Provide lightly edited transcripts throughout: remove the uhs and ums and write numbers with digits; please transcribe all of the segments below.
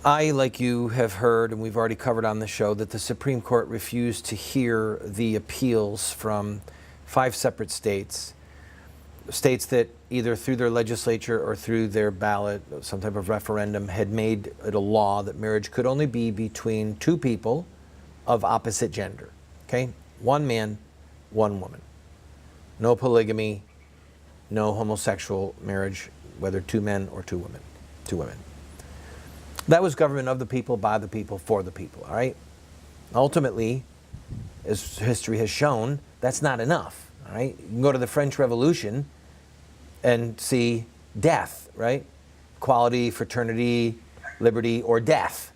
I, like you, have heard, and we've already covered on the show, that the Supreme Court refused to hear the appeals from 5 separate states that either through their legislature or through their ballot, some type of referendum, had made it a law that marriage could only be between 2 people of opposite gender. Okay? 1 man, 1 woman. No polygamy, no homosexual marriage, whether 2 men or 2 women. 2 women. That was government of the people, by the people, for the people, all right? Ultimately, as history has shown, that's not enough, all right? You can go to the French Revolution and see death, right? Equality, fraternity, liberty, or death.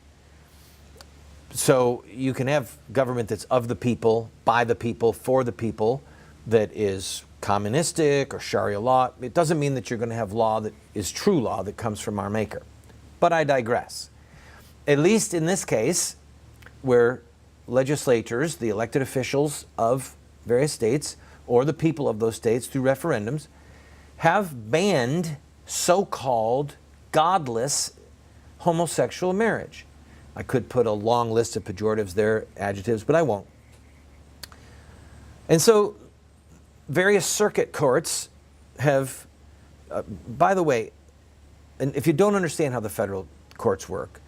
So you can have government that's of the people, by the people, for the people, that is communistic or Sharia law. It doesn't mean that you're going to have law that is true law that comes from our Maker. But I digress. At least in this case, where legislators, the elected officials of various states, or the people of those states through referendums, have banned so-called godless homosexual marriage. I could put a long list of pejoratives there, adjectives, but I won't. And so various circuit courts have, by the way, and if you don't understand how the federal courts work,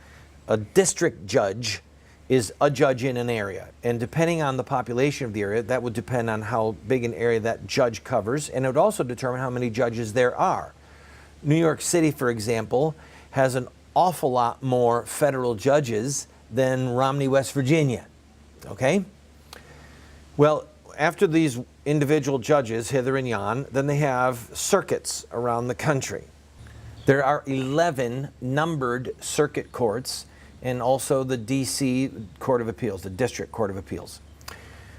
a district judge is a judge in an area. And depending on the population of the area, that would depend on how big an area that judge covers, and it would also determine how many judges there are. New York City, for example, has an awful lot more federal judges than Romney, West Virginia. Okay? Well, after these individual judges, hither and yon, then they have circuits around the country. There are 11 numbered circuit courts and also the D.C. Court of Appeals, the District Court of Appeals.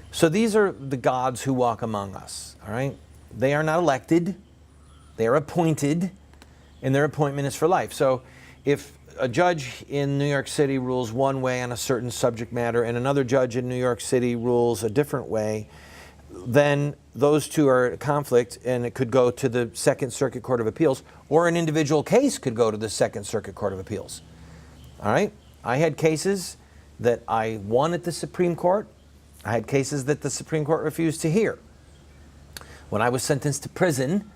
So these are the gods who walk among us, all right? They are not elected, they are appointed, and their appointment is for life. So if a judge in New York City rules one way on a certain subject matter and another judge in New York City rules a different way, then those two are in conflict, and it could go to the Second Circuit Court of Appeals, or an individual case could go to the Second Circuit Court of Appeals. All right? I had cases that I won at the Supreme Court. I had cases that the Supreme Court refused to hear. When I was sentenced to prison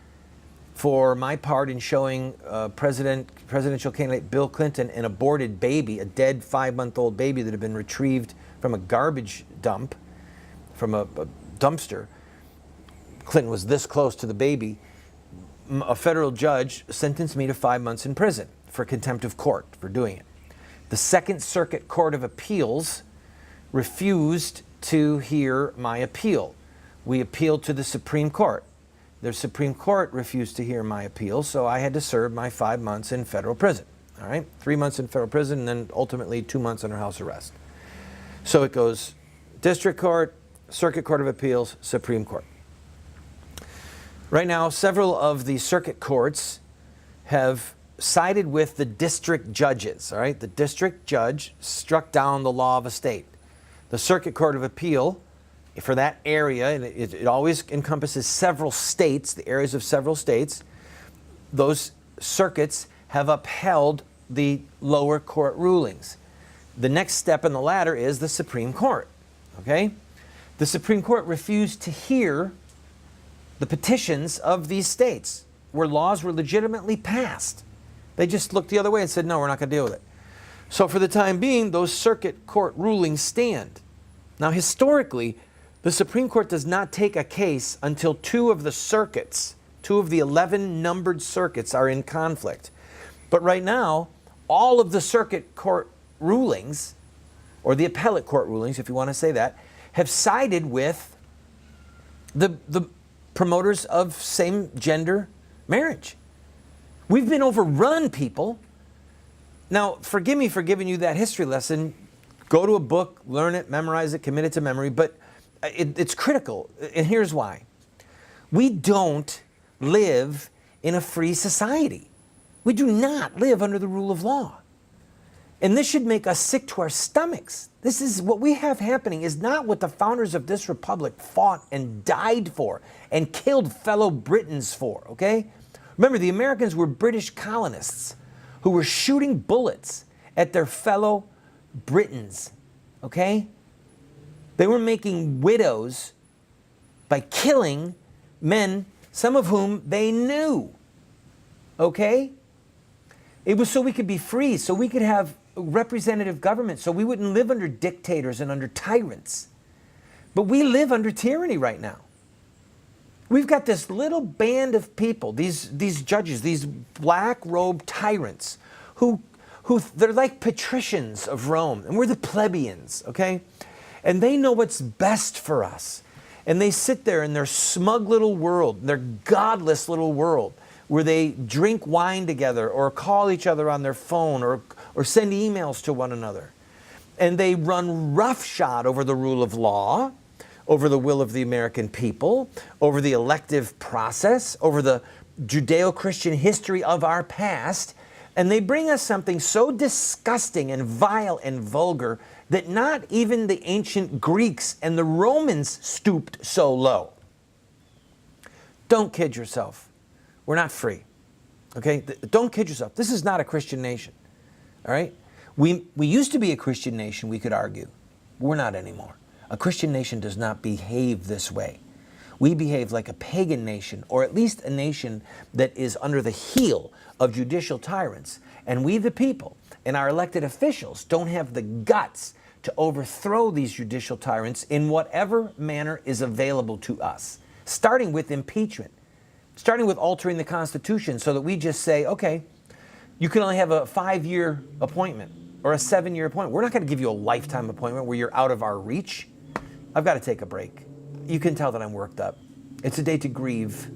for my part in showing presidential candidate Bill Clinton an aborted baby, a dead 5-month-old baby that had been retrieved from a garbage dump, from a dumpster. Clinton was this close to the baby. A federal judge sentenced me to 5 months in prison for contempt of court for doing it. The Second Circuit Court of Appeals refused to hear my appeal. We appealed to the Supreme Court. The Supreme Court refused to hear my appeal, so I had to serve my 5 months in federal prison. All right, 3 months in federal prison, and then ultimately 2 months under house arrest. So it goes District Court, Circuit Court of Appeals, Supreme Court. Right now, several of the circuit courts have sided with the district judges. All right, the district judge struck down the law of a state. The Circuit Court of Appeal, for that area, and it always encompasses several states, the areas of several states, those circuits have upheld the lower court rulings. The next step in the ladder is the Supreme Court. Okay? The Supreme Court refused to hear the petitions of these states where laws were legitimately passed. They just looked the other way and said, no, we're not going to deal with it. So for the time being, those circuit court rulings stand. Now, historically, the Supreme Court does not take a case until 2 of the circuits, 2 of the 11 numbered circuits are in conflict. But right now, all of the circuit court rulings, or the appellate court rulings, if you want to say that, have sided with the promoters of same-gender marriage. We've been overrun, people. Now, forgive me for giving you that history lesson. Go to a book, learn it, memorize it, commit it to memory, but it's critical, and here's why. We don't live in a free society. We do not live under the rule of law. And this should make us sick to our stomachs. This is what we have happening is not what the founders of this republic fought and died for and killed fellow Britons for, okay? Remember, the Americans were British colonists who were shooting bullets at their fellow Britons, okay? They were making widows by killing men, some of whom they knew, okay? It was so we could be free, so we could have representative government, so we wouldn't live under dictators and under tyrants. But we live under tyranny right now. We've got this little band of people, these judges, these black-robed tyrants, who they're like patricians of Rome, and we're the plebeians, okay? And they know what's best for us. And they sit there in their smug little world, their godless little world, where they drink wine together or call each other on their phone or send emails to one another. And they run roughshod over the rule of law, over the will of the American people, over the elective process, over the Judeo-Christian history of our past. And they bring us something so disgusting and vile and vulgar that not even the ancient Greeks and the Romans stooped so low. Don't kid yourself. We're not free, okay? Don't kid yourself. This is not a Christian nation, all right? We used to be a Christian nation, we could argue. We're not anymore. A Christian nation does not behave this way. We behave like a pagan nation, or at least a nation that is under the heel of judicial tyrants. And we, the people, and our elected officials don't have the guts to overthrow these judicial tyrants in whatever manner is available to us, starting with impeachment. Starting with altering the Constitution so that we just say, okay, you can only have a 5-year appointment or a 7-year appointment. We're not going to give you a lifetime appointment where you're out of our reach. I've got to take a break. You can tell that I'm worked up. It's a day to grieve.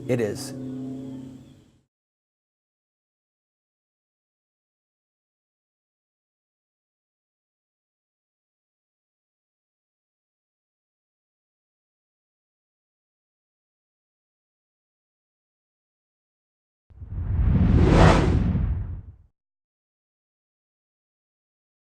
It is.